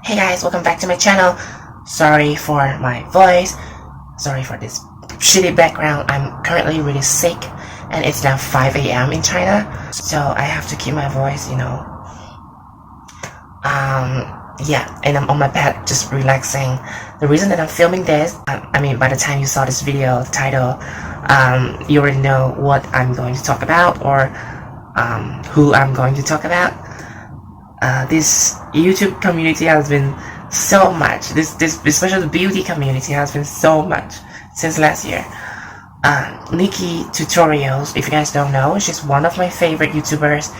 Hey guys, welcome back to my channel. Sorry for my voice. Sorry for this shitty background. I'm currently really sick and it's now 5 a.m. in China. So I have to keep my voice, yeah, and I'm on my bed just relaxing. The reason that I'm filming this, by the time you saw this video, the title, you already know what I'm going to talk about or who I'm going to talk about. This YouTube community has been so much. This especially the beauty community has been so much since last year. NikkieTutorials, if you guys don't know, she's one of my favorite YouTubers.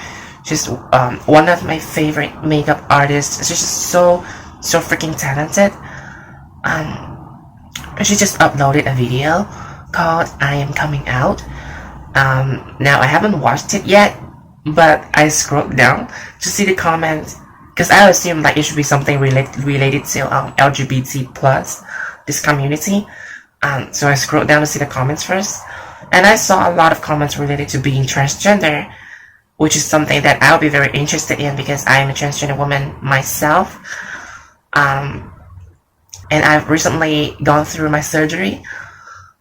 She's one of my favorite makeup artists. She's just so freaking talented. She just uploaded a video called "I Am Coming Out." Now I haven't watched it yet, but I scrolled down to see the comments because I assume like it should be something related to LGBT plus this community. So I scrolled down to see the comments first, and I saw a lot of comments related to being transgender, which is something that I'll be very interested in because I am a transgender woman myself. And I've recently gone through my surgery.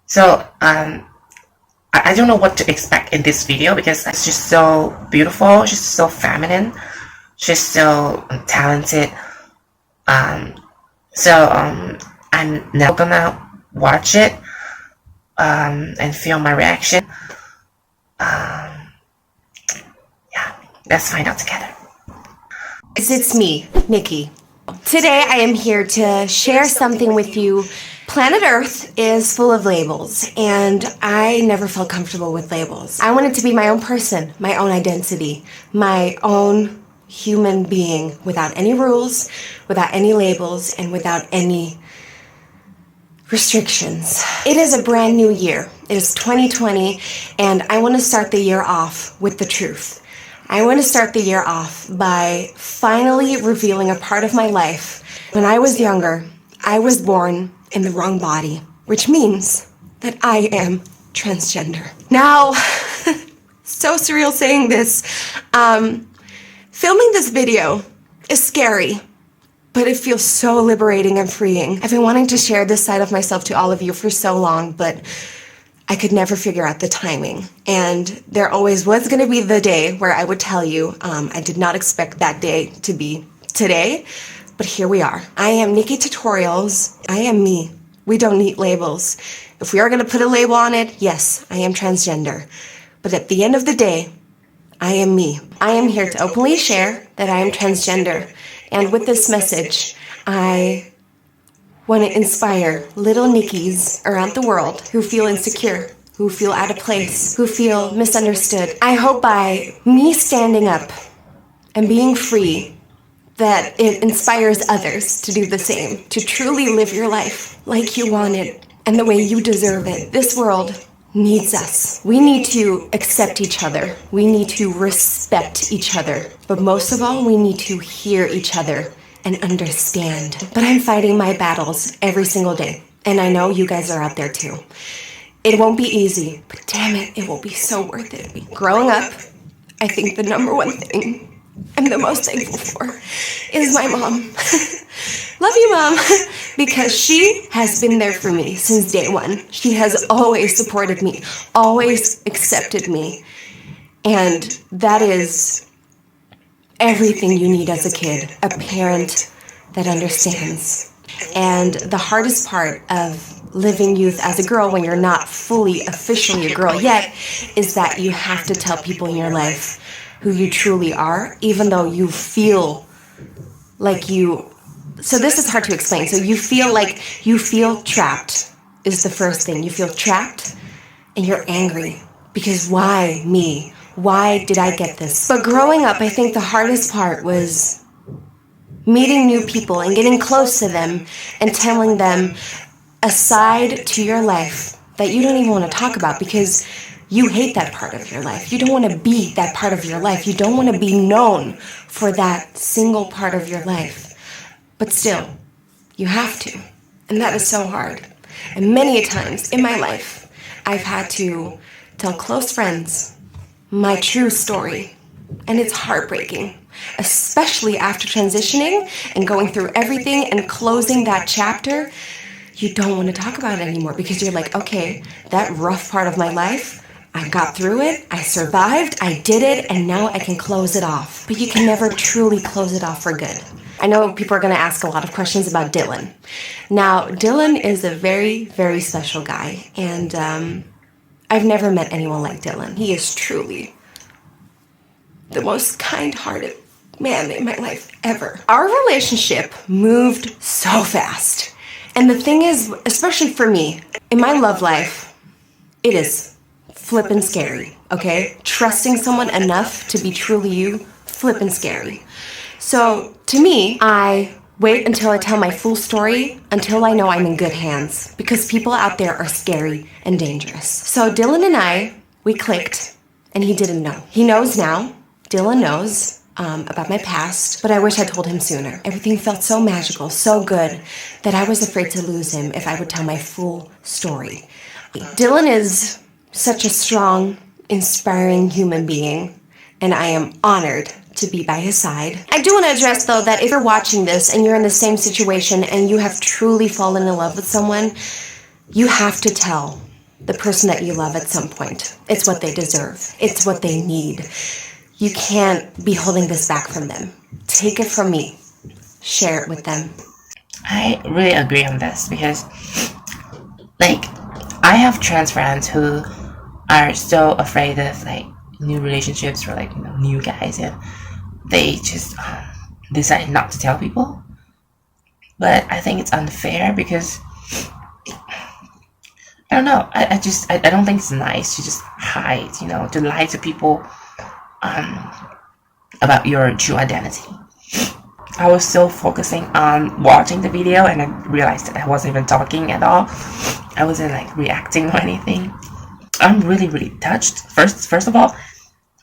So I don't know what to expect in this video because it's just so beautiful. She's so feminine. She's so talented. I'm now gonna watch it and feel my reaction. Yeah, let's find out together. It's me, Nikki. Today I am here to share something with you. Planet Earth is full of labels, and I never felt comfortable with labels. I wanted to be my own person, my own identity, my own human being without any rules, without any labels, and without any restrictions. It is a brand new year. It is 2020, and I want to start the year off with the truth. I want to start the year off by finally revealing a part of my life. When I was younger, I was born in the wrong body, which means that I am transgender. Now, so surreal saying this. Filming this video is scary, but it feels so liberating and freeing. I've been wanting to share this side of myself to all of you for so long, but I could never figure out the timing. And there always was going to be the day where I would tell you. I did not expect that day to be today, but here we are. I am NikkieTutorials. I am me. We don't need labels. If we are going to put a label on it, yes, I am transgender. But at the end of the day, I am me. I am here to openly share that I am transgender. And with this message, I want to inspire little Nikkies around the world who feel insecure, who feel out of place, who feel misunderstood. I hope by me standing up and being free that it inspires others to do the same, to truly live your life like you want it and the way you deserve it. This world needs us. We need to accept each other. We need to respect each other. But most of all, we need to hear each other and understand. But I'm fighting my battles every single day. And I know you guys are out there too. It won't be easy, but damn it, it will be so worth it. Growing up, I think the number one thing I'm the most thankful for is my mom. Love you, Mom, because she has been there for me since day one. She has always supported me, always accepted me. And that is everything you need as a kid, a parent that understands. And the hardest part of living youth as a girl when you're not fully officially a girl yet is that you have to tell people in your life who you truly are, even though you feel like you... So this is hard to explain. So you feel trapped is the first thing. You feel trapped and you're angry because why me? Why did I get this? But growing up, I think the hardest part was meeting new people and getting close to them and telling them a side to your life that you don't even want to talk about because you hate that part of your life. You don't want to be that part of your life. You don't want to be known for that single part of your life. But still, you have to. And that is so hard. And many a times in my life, I've had to tell close friends my true story. And it's heartbreaking. Especially after transitioning and going through everything and closing that chapter, you don't want to talk about it anymore because you're like, okay, that rough part of my life, I got through it, I survived, I did it, and now I can close it off. But you can never truly close it off for good. I know people are going to ask a lot of questions about Dylan. Now, Dylan is a very, very special guy, and I've never met anyone like Dylan. He is truly the most kind-hearted man in my life ever. Our relationship moved so fast. And the thing is, especially for me, in my love life, it is flippin' scary, okay? Trusting someone enough to be truly you, flippin' scary. So, to me, I wait until I tell my full story until I know I'm in good hands, because people out there are scary and dangerous. So Dylan and I, we clicked, and he didn't know. He knows now. Dylan knows about my past, but I wish I told him sooner. Everything felt so magical, so good, that I was afraid to lose him if I would tell my full story. Dylan is such a strong, inspiring human being, and I am honored to be by his side. I do want to address, though, that if you're watching this and you're in the same situation and you have truly fallen in love with someone, you have to tell the person that you love at some point. It's what they deserve. It's what they need. You can't be holding this back from them. Take it from me. Share it with them. I really agree on this because, like, I have trans friends who are so afraid of, like, new relationships or, like, new guys, and they just decide not to tell people. But I think it's unfair because I don't know. I don't think it's nice to just hide, to lie to people about your true identity. I was so focusing on watching the video, and I realized that I wasn't even talking at all. I wasn't, like, reacting or anything. I'm really, really touched. First of all,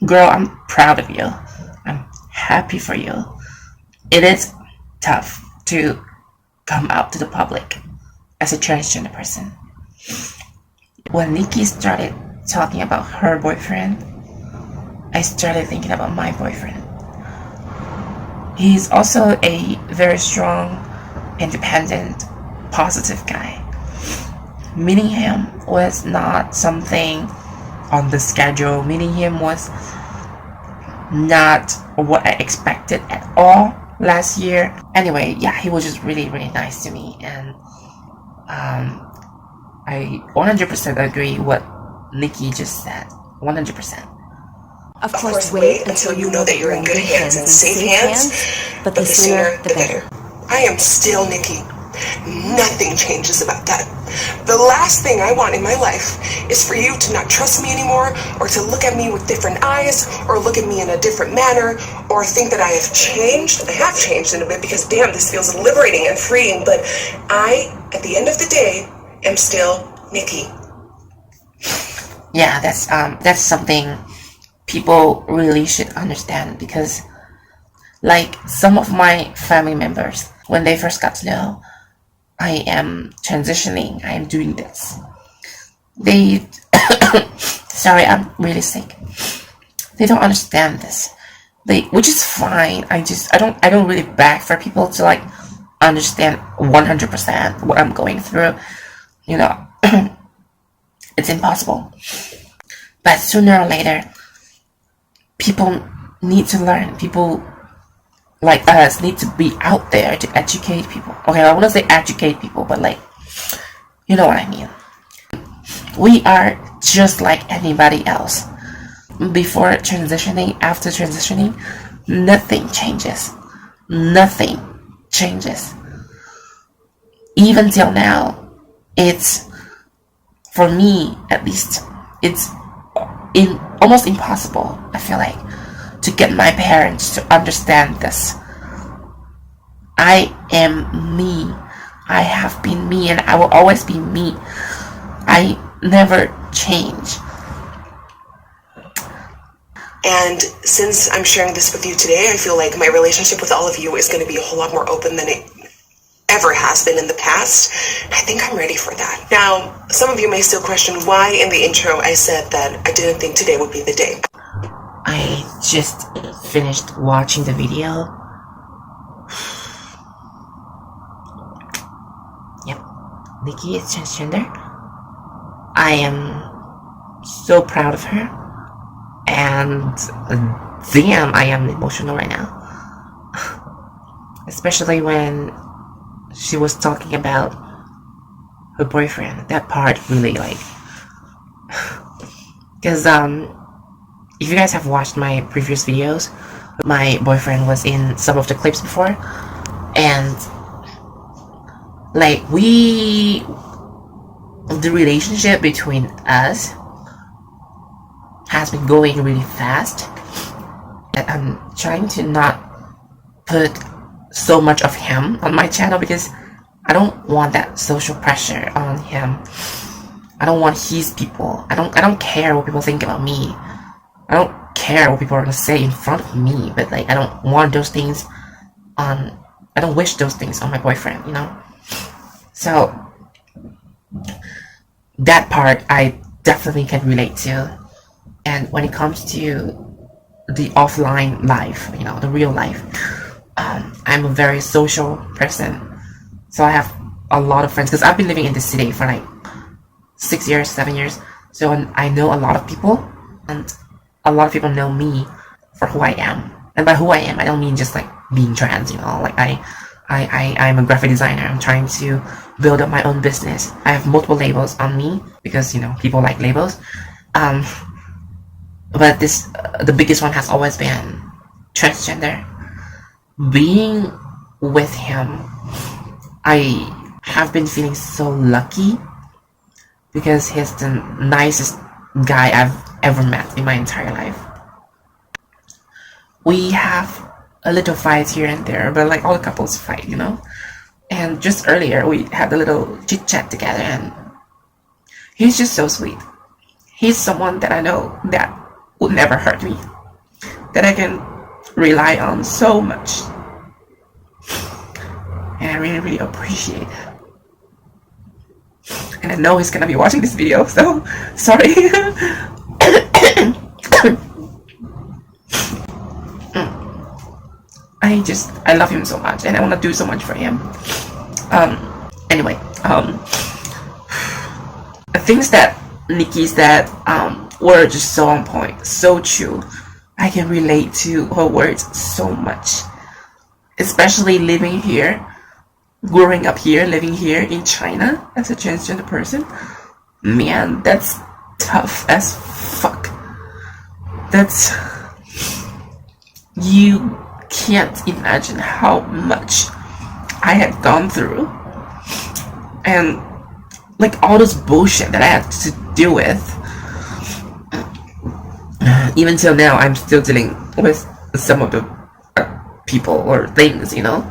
girl, I'm proud of you. I'm happy for you. It is tough to come out to the public as a transgender person. When Nikkie started talking about her boyfriend, I started thinking about my boyfriend. He's also a very strong, independent, positive guy. Meeting him was not something on the schedule. Meeting him was not what I expected at all last year. Anyway, yeah, he was just really, really nice to me, and I 100% agree what Nikkie just said. 100%. Of course, wait until you know that you're in good hands and safe hands, but the sooner, the better. I am still Nikkie. Nothing changes about that. The last thing I want in my life is for you to not trust me anymore, or to look at me with different eyes, or look at me in a different manner, or think that I have changed. I have changed in a bit because, damn, this feels liberating and freeing, but I, at the end of the day, am still Nikkie. Yeah, that's something people really should understand, because, like, some of my family members, when they first got to know I am transitioning, I am doing this, they sorry, I'm really sick. They don't understand this. Which is fine. I don't really beg for people to, like, understand 100% what I'm going through. It's impossible. But sooner or later, people need to learn. People like us need to be out there to educate people. Okay, I want to say educate people, but, like, you know what I mean. We are just like anybody else. Before transitioning, after transitioning, nothing changes. Nothing changes. Even till now, it's, for me at least, it's almost impossible, I feel like, to get my parents to understand this. I am me. I have been me, and I will always be me. I never change. And since I'm sharing this with you today, I feel like my relationship with all of you is going to be a whole lot more open than it ever has been in the past. I think I'm ready for that. Now, some of you may still question why in the intro I said that I didn't think today would be the day. I just finished watching the video. Yep, Nikkie is transgender. I am so proud of her, and damn, I am emotional right now. Especially when she was talking about her boyfriend. That part really like, because if you guys have watched my previous videos, my boyfriend was in some of the clips before, and like the relationship between us has been going really fast, and I'm trying to not put so much of him on my channel because I don't want that social pressure on him. I don't want his people. I don't care what people think about me. I don't care what people are gonna say in front of me, but like I don't want those things on, I don't wish those things on my boyfriend, you know? So that part I definitely can relate to. And when it comes to the offline life, you know, the real life, I'm a very social person. So I have a lot of friends because I've been living in this city for like 6 years, 7 years. So I know a lot of people, and a lot of people know me for who I am. And by who I am, I don't mean just like being trans, you know, like I'm a graphic designer. I'm trying to build up my own business. I have multiple labels on me because, you know, people like labels. But the biggest one has always been transgender. Being with him, I have been feeling so lucky because he's the nicest guy I've ever met in my entire life. We have a little fights here and there, but like all couples fight, you know? And just earlier we had a little chit chat together, and he's just so sweet. He's someone that I know that would never hurt me, that I can rely on so much. And I really, really appreciate that. And I know he's gonna be watching this video, so sorry. I love him so much, and I want to do so much for him. Anyway, the things that Nikkie said were just so on point, so true. I can relate to her words so much, especially living here, growing up here, living here in China as a transgender person. Man, that's tough as fuck. That's, you can't imagine how much I had gone through, and like all this bullshit that I had to deal with. Even till now, I'm still dealing with some of the people or things, you know.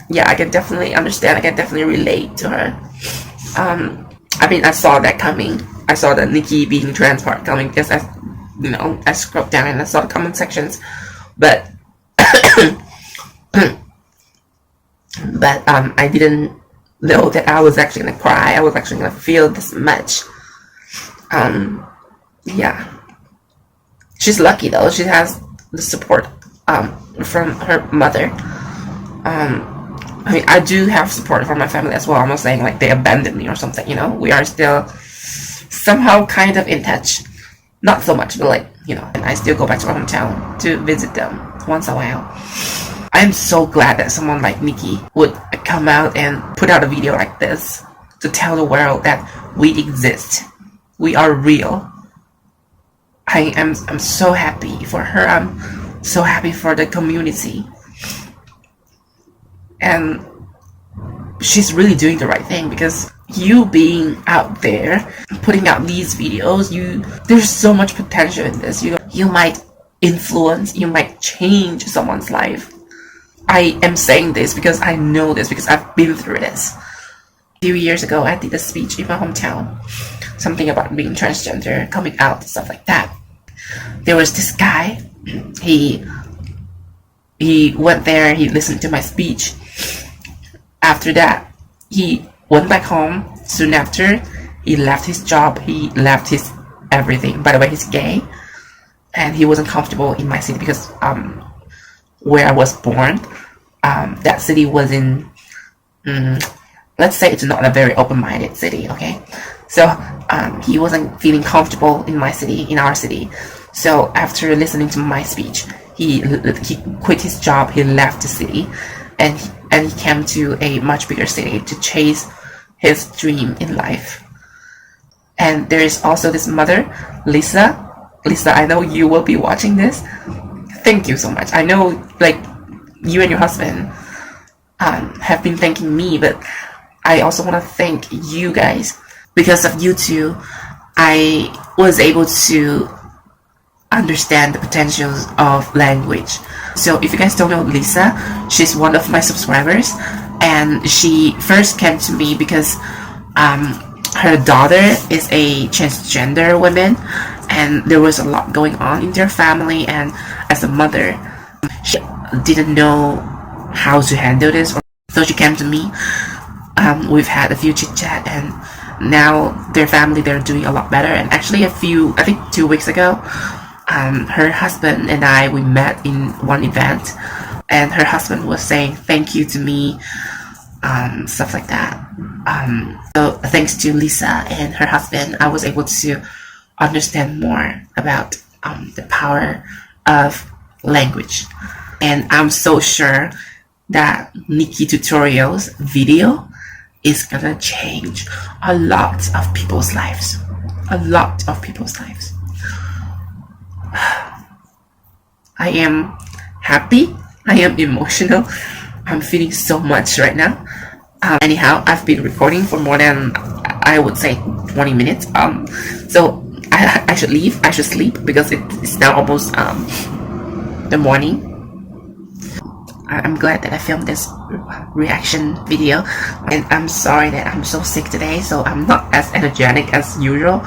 Yeah, I can definitely understand. I can definitely relate to her. I mean, I saw that coming. I saw the Nikkie being trans part coming because I scrolled down and I saw the comment sections, but I didn't know that I was actually gonna cry. I was actually gonna feel this much. Yeah, she's lucky though. She has the support from her mother. I mean, I do have support from my family as well. I'm not saying like they abandoned me or something, you know. We are still somehow kind of in touch. Not so much, but like, you know, and I still go back to my hometown to visit them once a while. I'm so glad that someone like Nikkie would come out and put out a video like this to tell the world that we exist. We are real. I'm so happy for her. I'm so happy for the community. And she's really doing the right thing, because you being out there, putting out these videos, there's so much potential in this. You might influence, you might change someone's life. I am saying this because I know this, because I've been through this. A few years ago, I did a speech in my hometown, something about being transgender, coming out, stuff like that. There was this guy, he went there, he listened to my speech. After that, he went back home. Soon after, he left his job, he left his everything. By the way, he's gay. and he wasn't comfortable in my city because where I was born, that city was in, let's say it's not a very open-minded city, okay? So he wasn't feeling comfortable in my city, in our city. So after listening to my speech, he quit his job, he left the city, and he came to a much bigger city to chase his dream in life. And there is also this mother, Lisa. Lisa, I know you will be watching this. Thank you so much. I know, like, you and your husband have been thanking me, but I also want to thank you guys. Because of you two, I was able to understand the potentials of language. So if you guys don't know Lisa, she's one of my subscribers, and she first came to me because her daughter is a transgender woman, and there was a lot going on in their family, and as a mother, she didn't know how to handle this, so she came to me. We've had a few chit chat, and now their family, they're doing a lot better. And actually I think 2 weeks ago, her husband and I, we met in one event, and her husband was saying thank you to me, stuff like that. So thanks to Lisa and her husband, I was able to understand more about the power of language. And I'm so sure that NikkieTutorials video is gonna change a lot of people's lives. A lot of people's lives. I am happy. I am emotional. I'm feeling so much right now. Anyhow, I've been recording for more than, I would say, 20 minutes. So I should leave. I should sleep because it's now almost the morning. I'm glad that I filmed this reaction video, and I'm sorry that I'm so sick today, so I'm not as energetic as usual.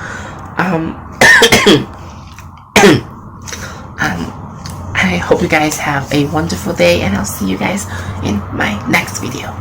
I hope you guys have a wonderful day, and I'll see you guys in my next video.